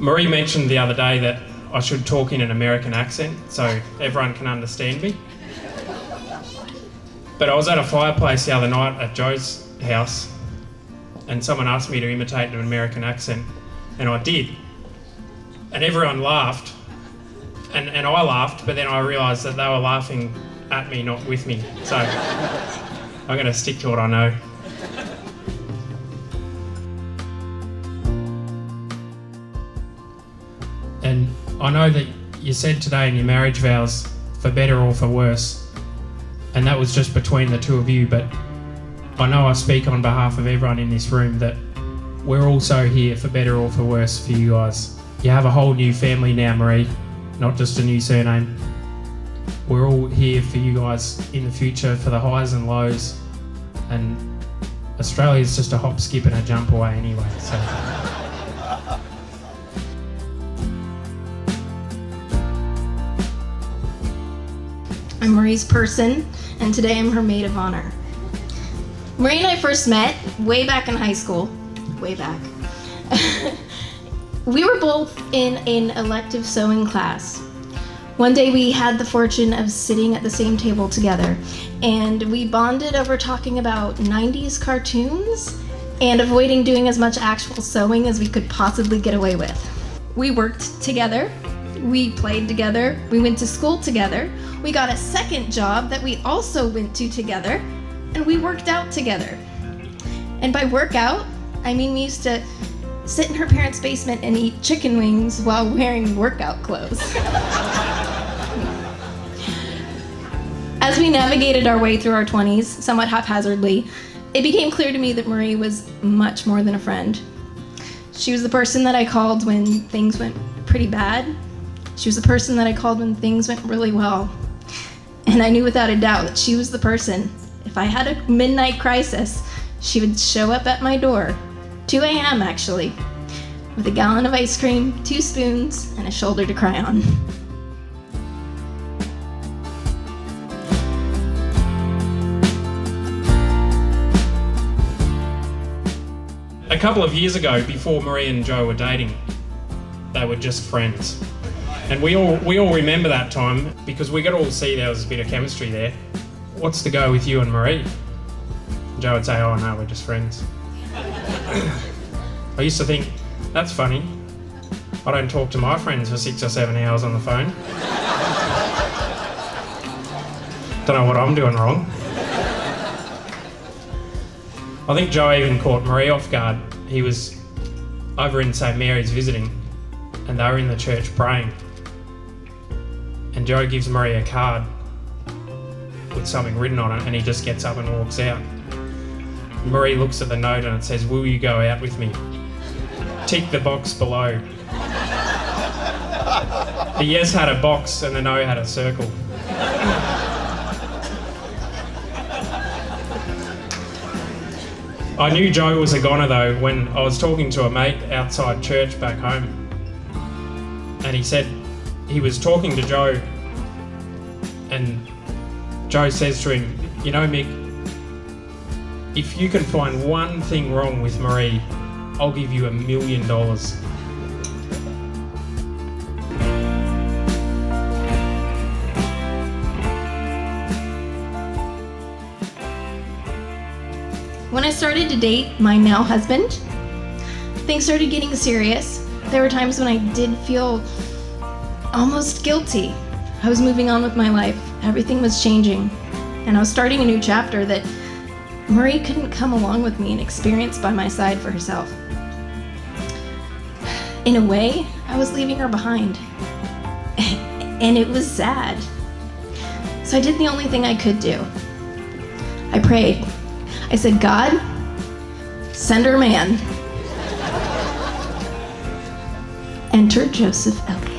Marie mentioned the other day that I should talk in an American accent so everyone can understand me. But I was at a fireplace the other night at Joe's house and someone asked me to imitate an American accent, and I did. And everyone laughed, and I laughed, but then I realised that they were laughing at me, not with me. So I'm going to stick to what I know. And I know that you said today in your marriage vows, for better or for worse, and that was just between the two of you, but I know I speak on behalf of everyone in this room that we're also here for better or for worse for you guys. You have a whole new family now, Marie, not just a new surname. We're all here for you guys in the future, for the highs and lows, and Australia's just a hop, skip and a jump away anyway, so. I'm Marie's person, and today I'm her maid of honor. Marie and I first met way back in high school. Way back. We were both in an elective sewing class. One day we had the fortune of sitting at the same table together, and we bonded over talking about 90s cartoons and avoiding doing as much actual sewing as we could possibly get away with. We worked together. We played together, we went to school together, we got a second job that we also went to together, and we worked out together. And by workout, I mean we used to sit in her parents' basement and eat chicken wings while wearing workout clothes. As we navigated our way through our 20s, somewhat haphazardly, it became clear to me that Marie was much more than a friend. She was the person that I called when things went pretty bad. She was the person that I called when things went really well. And I knew without a doubt that she was the person, if I had a midnight crisis, she would show up at my door, 2 a.m. actually, with a gallon of ice cream, 2 spoons, and a shoulder to cry on. A couple of years ago, before Marie and Joe were dating, they were just friends. And we all remember that time because we could all see there was a bit of chemistry there. What's the go with you and Marie? Joe would say, oh no, we're just friends. I used to think, that's funny. I don't talk to my friends for 6 or 7 hours on the phone. Don't know what I'm doing wrong. I think Joe even caught Marie off guard. He was over in St. Mary's visiting, and they were in the church praying. And Joe gives Marie a card with something written on it, and he just gets up and walks out. Marie looks at the note and it says, will you go out with me? Tick the box below. The yes had a box and the no had a circle. I knew Joe was a goner though when I was talking to a mate outside church back home, and he said he was talking to Joe, and Joe says to him, you know Mick, if you can find one thing wrong with Marie, I'll give you $1 million. When I started to date my now husband, things started getting serious. There were times when I did feel almost guilty. I was moving on with my life. Everything was changing. And I was starting a new chapter that Marie couldn't come along with me and experience by my side for herself. In a way, I was leaving her behind. And it was sad. So I did the only thing I could do. I prayed. I said, God, send her man. Enter Joseph Elliott.